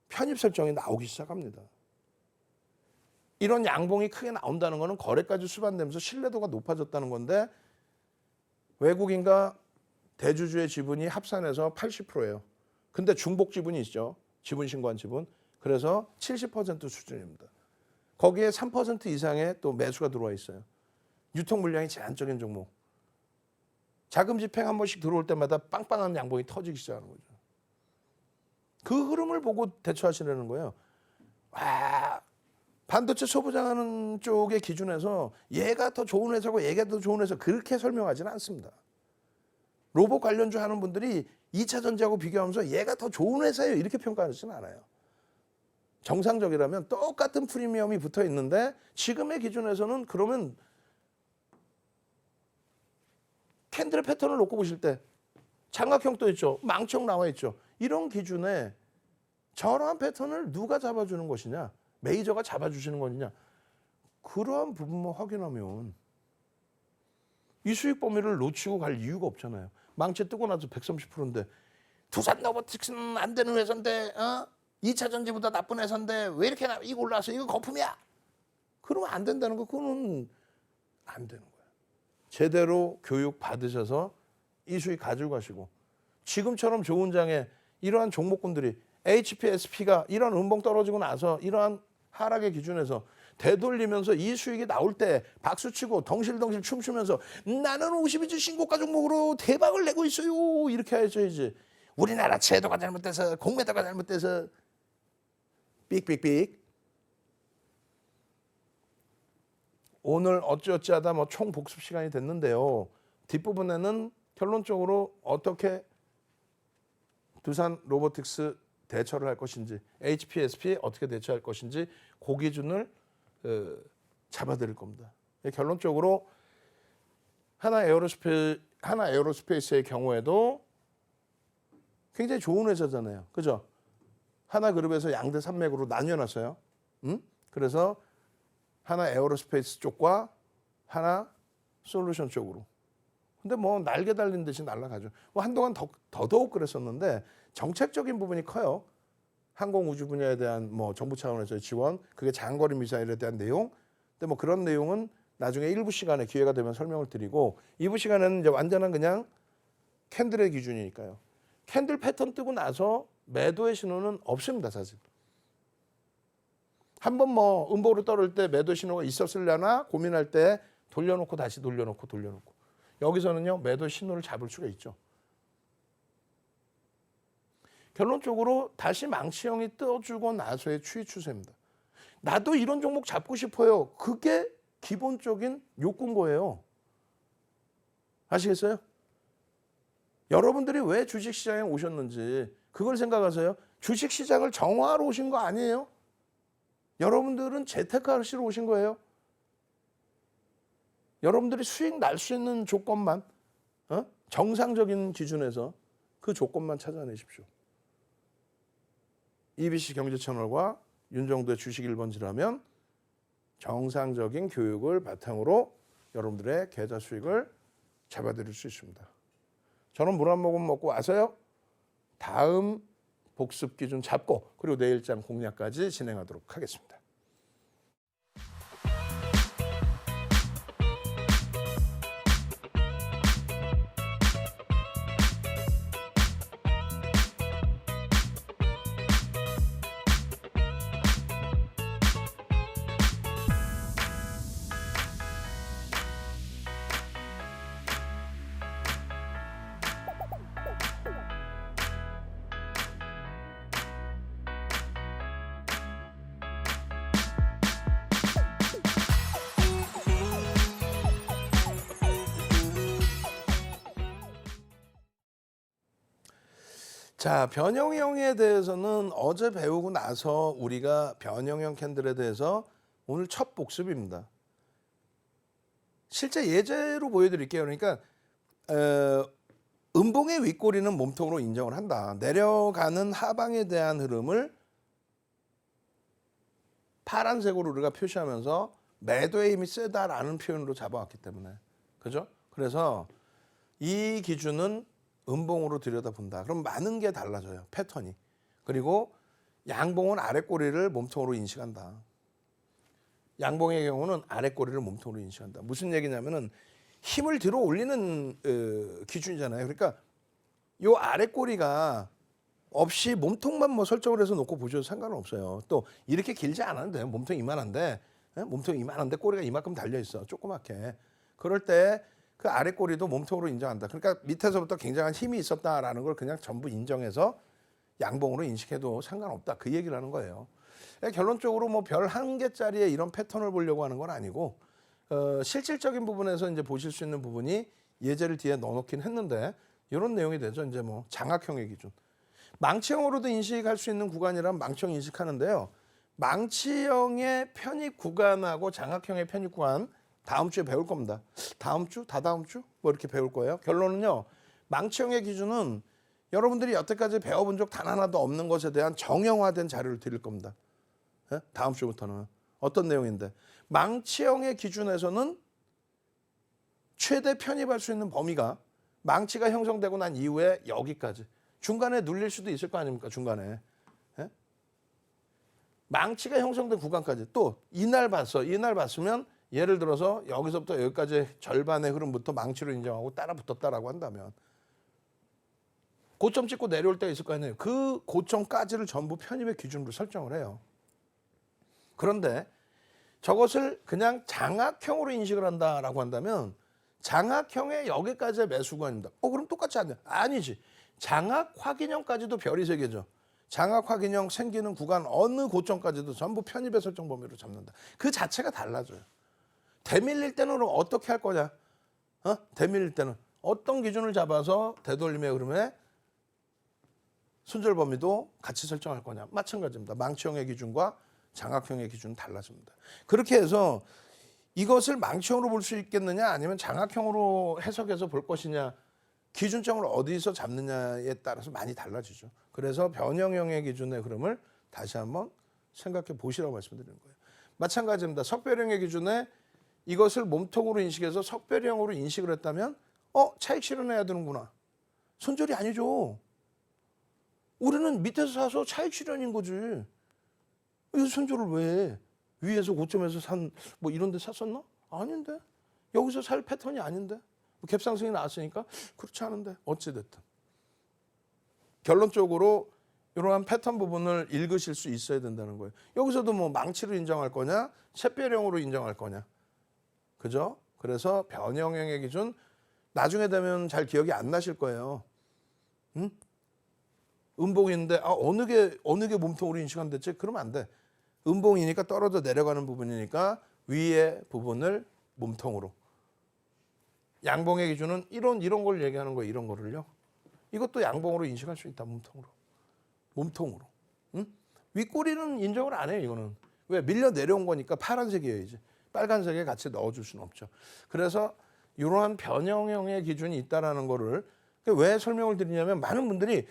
편입 설정이 나오기 시작합니다. 이런 양봉이 크게 나온다는 것은 거래까지 수반되면서 신뢰도가 높아졌다는 건데 외국인과 대주주의 지분이 합산해서 80%예요. 근데 중복 지분이 있죠. 지분 신고한 지분. 그래서 70% 수준입니다. 거기에 3% 이상의 또 매수가 들어와 있어요. 유통 물량이 제한적인 종목. 자금 집행 한 번씩 들어올 때마다 빵빵한 양봉이 터지기 시작하는 거죠. 그 흐름을 보고 대처하시려는 거예요. 반도체 소부장하는 쪽의 기준에서 얘가 더 좋은 회사고 얘가 더 좋은 회사 그렇게 설명하지는 않습니다. 로봇 관련주 하는 분들이 2차 전지하고 비교하면서 얘가 더 좋은 회사예요 이렇게 평가하지는 않아요. 정상적이라면 똑같은 프리미엄이 붙어 있는데 지금의 기준에서는 그러면 캔들의 패턴을 놓고 보실 때 장각형 또 있죠. 망치형 나와 있죠. 이런 기준에 저러한 패턴을 누가 잡아주는 것이냐. 메이저가 잡아주시는 것이냐. 그러한 부분만 확인하면 이 수익 범위를 놓치고 갈 이유가 없잖아요. 망치 뜨고 나서 130%인데 두산 로보틱스는 안 되는 회사인데 2차 전지보다 나쁜 회사인데 왜 이렇게 이거 올라서 이거 거품이야. 그러면 안 된다는 거 그거는 안 되는 거예요. 제대로 교육 받으셔서 이 수익 가지고 가시고 지금처럼 좋은 장에 이러한 종목군들이 HPSP가 이런 음봉 떨어지고 나서 이러한 하락의 기준에서 되돌리면서 이 수익이 나올 때 박수치고 덩실덩실 춤추면서 나는 52주 신고가 종목으로 대박을 내고 있어요. 이렇게 하셔야지. 우리나라 제도가 잘못돼서 공매도가 잘못돼서 삑삑삑. 오늘 어찌어찌 하다 총 복습 시간이 됐는데요. 뒷부분에는 결론적으로 어떻게 두산 로보틱스 대처를 할 것인지 HPSP 어떻게 대처할 것인지 그 기준을 잡아드릴 겁니다. 결론적으로 하나 에어로스페이스의 경우에도 굉장히 좋은 회사잖아요. 그죠? 하나그룹에서 양대 산맥으로 나뉘어놨어요. 그래서 하나 에어로스페이스 쪽과 하나 솔루션 쪽으로. 근데 날개 달린 듯이 날아가죠. 한동안 더더욱 그랬었는데 정책적인 부분이 커요. 항공우주 분야에 대한 정부 차원에서의 지원, 그게 장거리 미사일에 대한 내용. 근데 그런 내용은 나중에 1부 시간에 기회가 되면 설명을 드리고 2부 시간에는 이제 완전한 그냥 캔들의 기준이니까요. 캔들 패턴 뜨고 나서 매도의 신호는 없습니다, 사실. 한번 음보로 떨을 때 매도 신호가 있었으려나 고민할 때 돌려놓고 다시 돌려놓고. 여기서는요 매도 신호를 잡을 수가 있죠. 결론적으로 다시 망치형이 떠주고 나서의 추이 추세입니다. 나도 이런 종목 잡고 싶어요. 그게 기본적인 욕구인 거예요. 아시겠어요? 여러분들이 왜 주식시장에 오셨는지 그걸 생각하세요. 주식시장을 정화하러 오신 거 아니에요? 여러분들은 재테크하시러 오신 거예요. 여러분들이 수익 날 수 있는 조건만 정상적인 기준에서 그 조건만 찾아내십시오. EBC 경제채널과 윤정도의 주식 1번지라면 정상적인 교육을 바탕으로 여러분들의 계좌 수익을 잡아드릴 수 있습니다. 저는 물 한 모금 먹고 와서요. 다음 복습 기준 잡고 그리고 내일장 공략까지 진행하도록 하겠습니다. 자, 변형형에 대해서는 어제 배우고 나서 우리가 변형형 캔들에 대해서 오늘 첫 복습입니다. 실제 예제로 보여드릴게요. 그러니까 음봉의 윗꼬리는 몸통으로 인정을 한다. 내려가는 하방에 대한 흐름을 파란색으로 우리가 표시하면서 매도의 힘이 세다라는 표현으로 잡아왔기 때문에. 그죠? 그래서 이 기준은 음봉으로 들여다본다. 그럼 많은 게 달라져요. 패턴이. 그리고 양봉은 아랫꼬리를 몸통으로 인식한다. 양봉의 경우는 아랫꼬리를 몸통으로 인식한다. 무슨 얘기냐면은 힘을 들어 올리는 기준이잖아요. 그러니까 요 아랫꼬리가 없이 몸통만 뭐 설정을 해서 놓고 보셔도 상관은 없어요. 또 이렇게 길지 않은데 몸통 이만한데 몸통 이만한데 꼬리가 이만큼 달려 있어. 조그맣게. 그럴 때 그 아랫꼬리도 몸통으로 인정한다. 그러니까 밑에서부터 굉장한 힘이 있었다라는 걸 그냥 전부 인정해서 양봉으로 인식해도 상관없다. 그 얘기를 하는 거예요. 결론적으로 뭐 별 한 개짜리의 이런 패턴을 보려고 하는 건 아니고 실질적인 부분에서 이제 보실 수 있는 부분이 예제를 뒤에 넣어놓긴 했는데 이런 내용이 되죠. 이제 뭐 장악형의 기준. 망치형으로도 인식할 수 있는 구간이란 망치형 인식하는데요. 망치형의 편입 구간하고 장악형의 편입 구간 다음 주에 배울 겁니다. 다음 주? 다다음 주? 뭐 이렇게 배울 거예요. 결론은요. 망치형의 기준은 여러분들이 여태까지 배워본 적 단 하나도 없는 것에 대한 정형화된 자료를 드릴 겁니다. 다음 주부터는. 어떤 내용인데. 망치형의 기준에서는 최대 편입할 수 있는 범위가 망치가 형성되고 난 이후에 여기까지. 중간에 눌릴 수도 있을 거 아닙니까? 중간에. 망치가 형성된 구간까지. 또 이날 봤으면 예를 들어서 여기서부터 여기까지 절반의 흐름부터 망치로 인정하고 따라 붙었다라고 한다면 고점 찍고 내려올 때가 있을 거 아니에요. 그 고점까지를 전부 편입의 기준으로 설정을 해요. 그런데 저것을 그냥 장악형으로 인식을 한다라고 한다면 장악형의 여기까지의 매수구간입니다. 그럼 똑같지 않냐? 아니지. 장악 확인형까지도 별이 세 개죠. 장악 확인형 생기는 구간 어느 고점까지도 전부 편입의 설정 범위로 잡는다. 그 자체가 달라져요. 대밀릴 때는 어떻게 할 거냐? 대밀릴 때는 어떤 기준을 잡아서 되돌림의 흐름에 순절 범위도 같이 설정할 거냐? 마찬가지입니다. 망치형의 기준과 장악형의 기준은 달라집니다. 그렇게 해서 이것을 망치형으로 볼 수 있겠느냐 아니면 장악형으로 해석해서 볼 것이냐 기준점을 어디서 잡느냐에 따라서 많이 달라지죠. 그래서 변형형의 기준의 흐름을 다시 한번 생각해 보시라고 말씀드리는 거예요. 마찬가지입니다. 석별형의 기준에 이것을 몸통으로 인식해서 석별형으로 인식을 했다면 차익 실현해야 되는구나. 손절이 아니죠. 우리는 밑에서 사서 차익 실현인 거지. 이 손절을 왜 해? 위에서 고점에서 산 뭐 이런 데 샀었나? 아닌데. 여기서 살 패턴이 아닌데. 갭상승이 나왔으니까 그렇지 않은데. 어찌됐든. 결론적으로 이러한 패턴 부분을 읽으실 수 있어야 된다는 거예요. 여기서도 뭐 망치로 인정할 거냐, 샛별형으로 인정할 거냐. 그죠? 그래서 변형형의 기준, 나중에 되면 잘 기억이 안 나실 거예요. 응? 음봉인데 어느 게 몸통으로 인식한댔지? 그러면 안 돼. 음봉이니까 떨어져 내려가는 부분이니까 위의 부분을 몸통으로. 양봉의 기준은 이런 걸 얘기하는 거예요. 이런 거를요. 이것도 양봉으로 인식할 수 있다. 몸통으로. 응? 윗꼬리는 인정을 안 해요. 이거는. 왜? 밀려 내려온 거니까 파란색이어야지. 빨간색에 같이 넣어줄 수는 없죠. 그래서 이러한 변형형의 기준이 있다라는 거를 왜 설명을 드리냐면 많은 분들이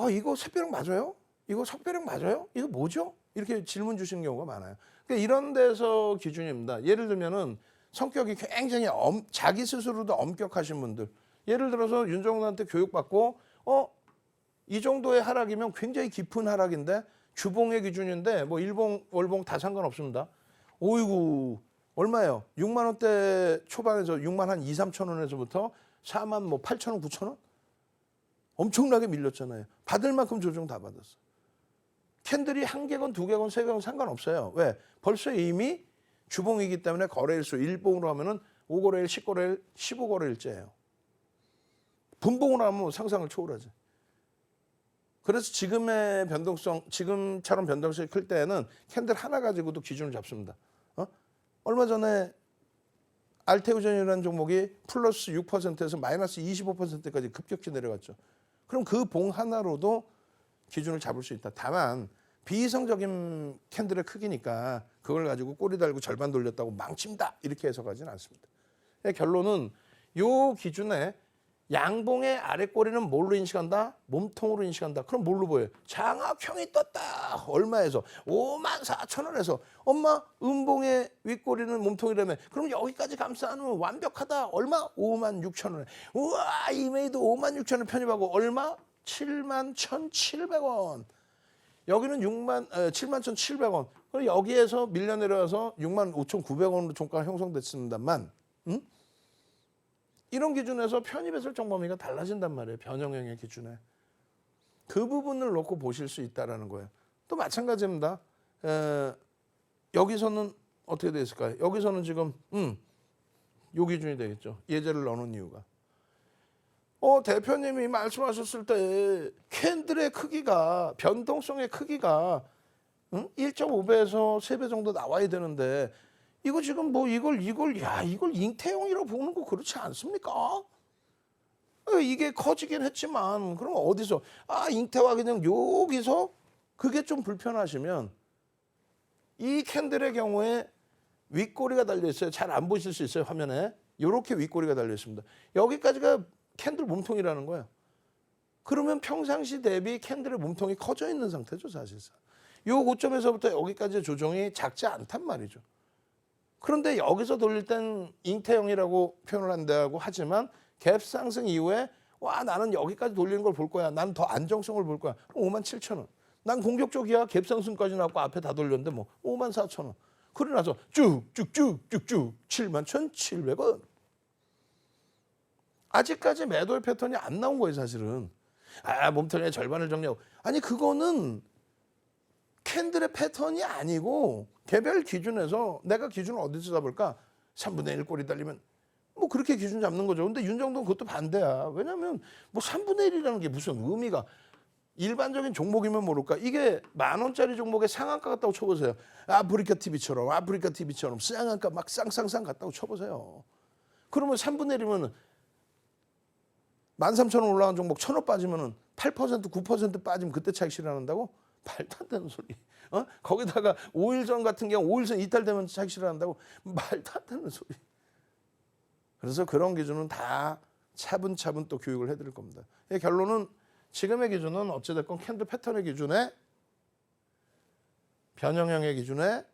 이거 샛별형 맞아요? 이거 석별형 맞아요? 이거 뭐죠? 이렇게 질문 주시는 경우가 많아요. 그러니까 이런 데서 기준입니다. 예를 들면은 성격이 굉장히 자기 스스로도 엄격하신 분들. 예를 들어서 윤정도한테 교육받고 이 정도의 하락이면 굉장히 깊은 하락인데 주봉의 기준인데 뭐 일봉, 월봉 다 상관없습니다. 오이구 얼마예요? 6만 원대 초반에서 6만 한 2, 3천 원에서부터 4만 뭐 8천 원, 9천 원? 엄청나게 밀렸잖아요. 받을 만큼 조정 다 받았어. 캔들이 한 개건 두 개건 세 개건 상관없어요. 왜? 벌써 이미 주봉이기 때문에 거래일수 1봉으로 하면은 5거래일, 10거래일, 15거래일째예요. 분봉으로 하면 상상을 초월하지. 그래서 지금의 변동성, 지금처럼 변동성이 클 때에는 캔들 하나 가지고도 기준을 잡습니다. 얼마 전에 알테오젠이라는 종목이 플러스 6%에서 마이너스 25%까지 급격히 내려갔죠. 그럼 그 봉 하나로도 기준을 잡을 수 있다. 다만 비이성적인 캔들의 크기니까 그걸 가지고 꼬리 달고 절반 돌렸다고 망친다 이렇게 해석하지는 않습니다. 결론은 이 기준에 양봉의 아래 꼬리는 뭘로 인식한다? 몸통으로 인식한다. 그럼 뭘로 보여요? 장악형이 떴다. 얼마에서? 54,000원에서. 엄마 음봉의 윗꼬리는 몸통이라며. 그럼 여기까지 감싸는 완벽하다. 얼마? 56,000원에. 우와 이메이도 56,000원 편입하고 얼마? 71,700원. 여기는 71,700원. 그럼 여기에서 밀려 내려와서 65,900원으로 종가가 형성됐습니다만 이런 기준에서 편입했을 정범위가 달라진단 말이에요. 변형형의 기준에. 그 부분을 놓고 보실 수 있다는 거예요. 또 마찬가지입니다. 여기서는 어떻게 되어 있을까요? 여기서는 지금 요 기준이 되겠죠. 예제를 넣는 이유가. 대표님이 말씀하셨을 때 캔들의 크기가 변동성의 크기가 1.5배에서 3배 정도 나와야 되는데 이거 지금 뭐 이걸 잉태형이라고 보는 거 그렇지 않습니까? 이게 커지긴 했지만 그럼 어디서 잉태와 그냥 여기서 그게 좀 불편하시면 이 캔들의 경우에 윗꼬리가 달려 있어요. 잘 안 보실 수 있어요 화면에. 이렇게 윗꼬리가 달려 있습니다. 여기까지가 캔들 몸통이라는 거예요. 그러면 평상시 대비 캔들의 몸통이 커져 있는 상태죠 사실상. 요 고점에서부터 여기까지의 조정이 작지 않단 말이죠. 그런데 여기서 돌릴 땐 잉태형이라고 표현을 한다고 하지만 갭 상승 이후에 나는 여기까지 돌리는 걸 볼 거야. 나는 더 안정성을 볼 거야. 57,000원. 난 공격적이야. 갭 상승까지 나왔고 앞에 다 돌렸는데 뭐 54,000원. 그러고 나서 쭉쭉쭉쭉쭉 71,700원. 아직까지 매도의 패턴이 안 나온 거예요 사실은. 몸통의 절반을 정리하고. 아니 그거는 캔들의 패턴이 아니고 개별 기준에서 내가 기준을 어디서 잡을까? 3분의 1 꼬리 달리면 뭐 그렇게 기준 잡는 거죠. 근데 윤정도는 그것도 반대야. 왜냐하면 뭐 3분의 1이라는 게 무슨 의미가 일반적인 종목이면 모를까. 이게 10,000원짜리 종목의 상한가 같다고 쳐보세요. 아프리카 TV처럼 상한가 막 쌍쌍쌍 같다고 쳐보세요. 그러면 3분의 1이면 13,000원 올라간 종목 1,000원 빠지면은 8% 9% 빠지면 그때 차익 실현한다고? 말도 안 되는 소리. 거기다가 5일 전 같은 경우 5일 전 이탈되면 차익 실현한다고? 말도 안 되는 소리. 그래서 그런 기준은 다 차분차분 또 교육을 해드릴 겁니다. 결론은 지금의 기준은 어찌됐건 캔들 패턴의 기준에 변형형의 기준에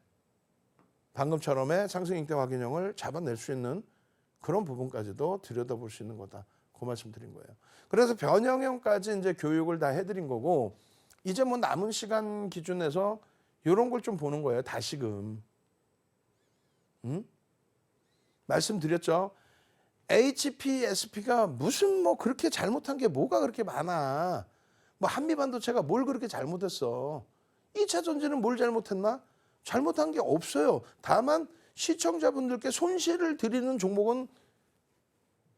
방금처럼의 상승 잉태 확인형을 잡아낼 수 있는 그런 부분까지도 들여다볼 수 있는 거다. 그 말씀 드린 거예요. 그래서 변형형까지 이제 교육을 다 해드린 거고 이제 뭐 남은 시간 기준에서 이런 걸 좀 보는 거예요. 다시금. 말씀드렸죠. HPSP가 무슨 뭐 그렇게 잘못한 게 뭐가 그렇게 많아. 뭐 한미반도체가 뭘 그렇게 잘못했어. 2차 전지는 뭘 잘못했나? 잘못한 게 없어요. 다만 시청자분들께 손실을 드리는 종목은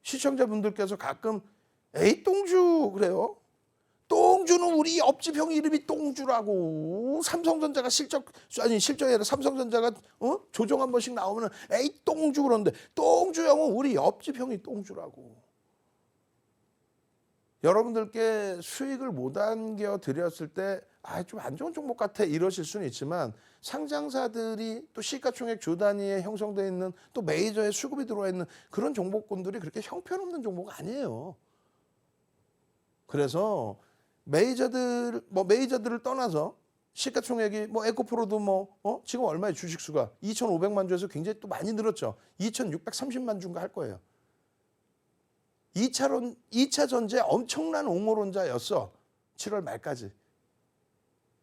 시청자분들께서 가끔 에이 똥주 그래요. 똥주는 우리 옆집 형 이름이 똥주라고. 삼성전자가 실적이 아니라 삼성전자가 조정 한 번씩 나오면 에이 똥주 그러는데 똥주 형은 우리 옆집 형이 똥주라고. 여러분들께 수익을 못 안겨 드렸을 때 좀 안 좋은 종목 같아 이러실 수는 있지만 상장사들이 또 시가총액 주 단위에 형성되어 있는 또 메이저에 수급이 들어와 있는 그런 종목군들이 그렇게 형편없는 종목 아니에요. 그래서 메이저들을 떠나서 시가총액이 에코프로도 지금 얼마의 주식수가 2,500만 주에서 굉장히 또 많이 늘었죠. 2,630만 주인가 할 거예요. 2차 전지에 엄청난 옹호론자였어. 7월 말까지.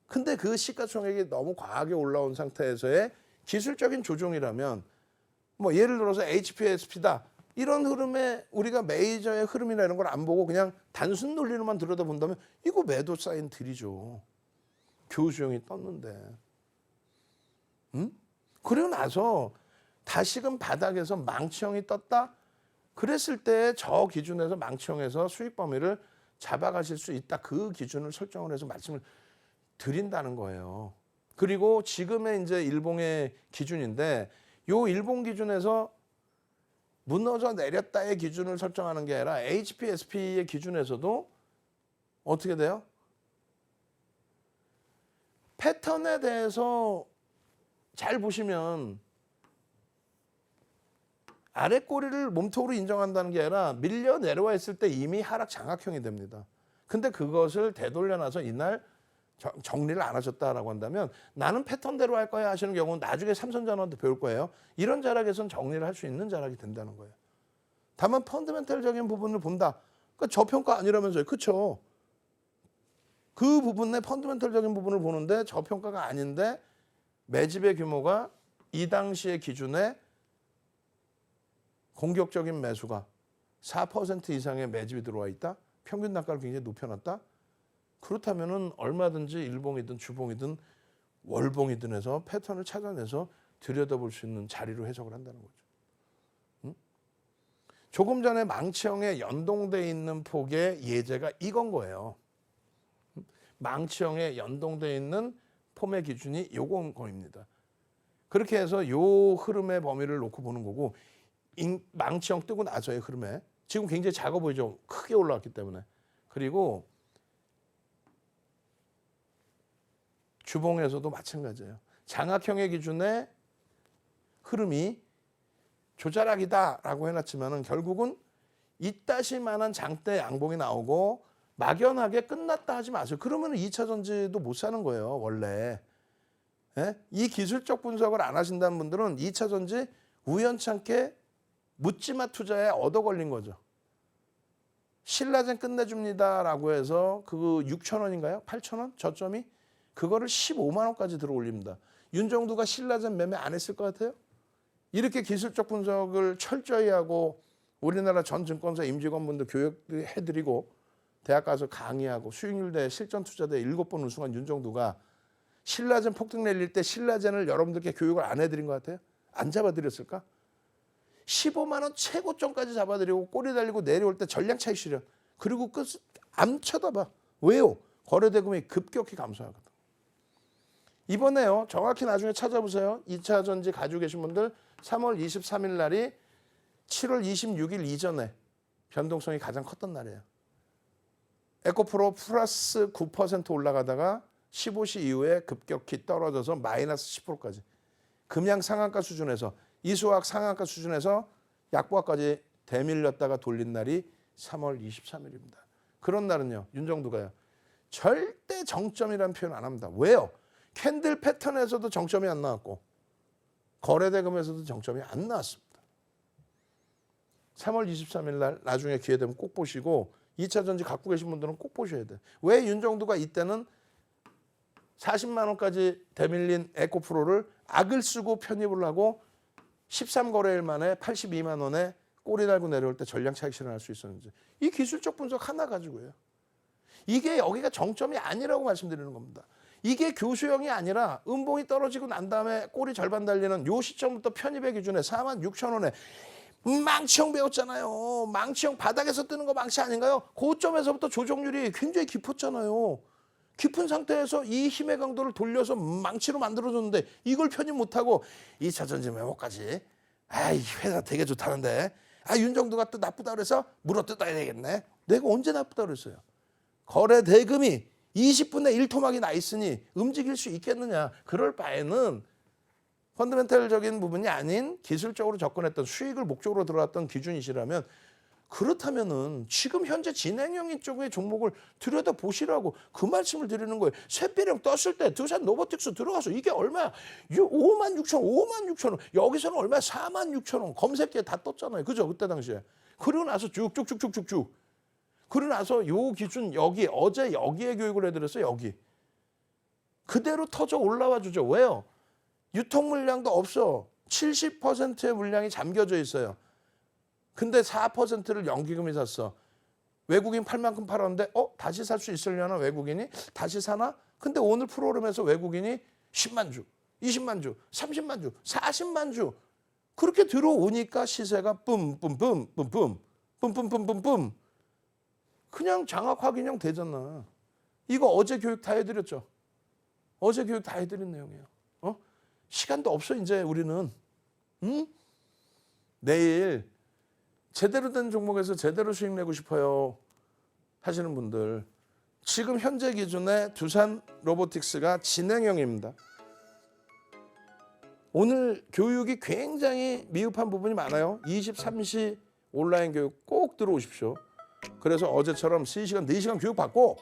근데 그 시가총액이 너무 과하게 올라온 상태에서의 기술적인 조정이라면 예를 들어서 HPSP다. 이런 흐름에 우리가 메이저의 흐름이나 이런 걸 안 보고 그냥 단순 논리로만 들여다본다면 이거 매도 사인 들이죠. 교수형이 떴는데. 그러고 나서 다시금 바닥에서 망치형이 떴다. 그랬을 때 저 기준에서 망치형에서 수익 범위를 잡아가실 수 있다. 그 기준을 설정을 해서 말씀을 드린다는 거예요. 그리고 지금의 이제 일봉의 기준인데 요 일봉 기준에서 무너져 내렸다의 기준을 설정하는 게 아니라 HPSP의 기준에서도 어떻게 돼요? 패턴에 대해서 잘 보시면 아래 꼬리를 몸통으로 인정한다는 게 아니라 밀려 내려와 있을 때 이미 하락 장악형이 됩니다. 근데 그것을 되돌려놔서 이날 정리를 안 하셨다라고 한다면 나는 패턴대로 할 거야 하시는 경우는 나중에 삼성전자한테 배울 거예요. 이런 자락에서는 정리를 할 수 있는 자락이 된다는 거예요. 다만 펀더멘탈적인 부분을 본다. 그러니까 저평가 아니라면서요. 그렇죠? 그 부분의 펀더멘탈적인 부분을 보는데 저평가가 아닌데 매집의 규모가 이 당시의 기준에 공격적인 매수가 4% 이상의 매집이 들어와 있다. 평균 단가를 굉장히 높여놨다. 그렇다면은 얼마든지 일봉이든 주봉이든 월봉이든 해서 패턴을 찾아내서 들여다볼 수 있는 자리로 해석을 한다는 거죠. 조금 전에 망치형에 연동돼 있는 폭의 예제가 이건 거예요. 망치형에 연동돼 있는 폼의 기준이 요건 거입니다. 그렇게 해서 요 흐름의 범위를 놓고 보는 거고 망치형 뜨고 나서의 흐름에 지금 굉장히 작아 보이죠. 크게 올라왔기 때문에. 그리고 주봉에서도 마찬가지예요. 장악형의 기준에 흐름이 조자락이다라고 해놨지만은 결국은 이따시만한 장대 양봉이 나오고 막연하게 끝났다 하지 마세요. 그러면 2차 전지도 못 사는 거예요, 원래. 예? 이 기술적 분석을 안 하신다는 분들은 2차 전지 우연찮게 묻지마 투자에 얻어 걸린 거죠. 신라젠 끝내줍니다라고 해서 그 6,000원인가요? 8,000원? 저점이? 그거를 15만 원까지 들어 올립니다. 윤정두가 신라젠 매매 안 했을 것 같아요? 이렇게 기술적 분석을 철저히 하고 우리나라 전 증권사 임직원분들 교육해드리고 대학 가서 강의하고 수익률대 실전투자대 7번 우승한 윤정두가 신라젠 폭등 내릴 때 신라젠을 여러분들께 교육을 안 해드린 것 같아요? 안 잡아드렸을까? 15만 원 최고점까지 잡아드리고 꼬리 달리고 내려올 때 전량 차익 실현. 그리고 안 쳐다봐. 왜요? 거래대금이 급격히 감소하거든. 이번에요. 정확히 나중에 찾아보세요. 2차 전지 가지고 계신 분들 3월 23일 날이 7월 26일 이전에 변동성이 가장 컸던 날이에요. 에코프로 플러스 9% 올라가다가 15시 이후에 급격히 떨어져서 마이너스 10%까지. 금양 상한가 수준에서 이수학 상한가 수준에서 약보합까지 대밀렸다가 돌린 날이 3월 23일입니다. 그런 날은요. 윤정두가요. 절대 정점이라는 표현 안 합니다. 왜요? 캔들 패턴에서도 정점이 안 나왔고 거래대금에서도 정점이 안 나왔습니다. 3월 23일 날 나중에 기회 되면 꼭 보시고 2차 전지 갖고 계신 분들은 꼭 보셔야 돼요. 왜 윤정두가 이때는 40만 원까지 대밀린 에코프로를 악을 쓰고 편입을 하고 13거래일 만에 82만 원에 꼬리 달고 내려올 때 전량 차익 실현할 수 있었는지. 이 기술적 분석 하나 가지고요. 이게 여기가 정점이 아니라고 말씀드리는 겁니다. 이게 교수형이 아니라 음봉이 떨어지고 난 다음에 꼬리 절반 달리는 요 시점부터 편입의 기준에 46,000원에 망치형 배웠잖아요. 망치형 바닥에서 뜨는 거 망치 아닌가요? 고점에서부터 조정률이 굉장히 깊었잖아요. 깊은 상태에서 이 힘의 강도를 돌려서 망치로 만들어줬는데 이걸 편입 못하고 2차 전지 메모까지 이 회사 되게 좋다는데 윤정두가 또 나쁘다 그래서 물어뜯어야 되겠네. 내가 언제 나쁘다 그랬어요. 거래 대금이 20분의 1토막이 나 있으니 움직일 수 있겠느냐. 그럴 바에는 펀더멘탈적인 부분이 아닌 기술적으로 접근했던 수익을 목적으로 들어갔던 기준이시라면 그렇다면은 지금 현재 진행형인 쪽의 종목을 들여다보시라고 그 말씀을 드리는 거예요. 샛비령 떴을 때 두산 로보틱스 들어가서 이게 얼마야? 56,000원. 여기서는 얼마야? 46,000원. 검색기에 다 떴잖아요. 그죠? 그때 당시에. 그리고 나서 쭉쭉쭉쭉쭉. 그리고 나서 요 기준 여기 어제 여기에 교육을 해드렸어요. 여기. 그대로 터져 올라와 주죠. 왜요? 유통 물량도 없어. 70%의 물량이 잠겨져 있어요. 근데 4%를 연기금이 샀어. 외국인 팔 만큼 팔았는데 다시 살 수 있으려나 외국인이? 다시 사나? 근데 오늘 프로그램에서 외국인이 10만 주, 20만 주, 30만 주, 40만 주 그렇게 들어오니까 시세가 뿜뿜뿜뿜뿜 그냥 장악 확인형 되잖아. 이거 어제 교육 다 해드렸죠. 어제 교육 다 해드린 내용이에요. 시간도 없어 이제 우리는. 내일 제대로 된 종목에서 제대로 수익 내고 싶어요 하시는 분들 지금 현재 기준에 두산 로보틱스가 진행형입니다. 오늘 교육이 굉장히 미흡한 부분이 많아요. 23시 온라인 교육 꼭 들어오십시오. 그래서 어제처럼 3시간, 4시간 교육 받고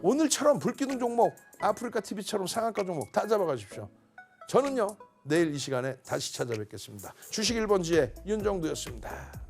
오늘처럼 불기둥 종목, 아프리카 TV처럼 상한가 종목 다 잡아가십시오. 저는요 내일 이 시간에 다시 찾아뵙겠습니다. 주식 1번지의 윤정두였습니다.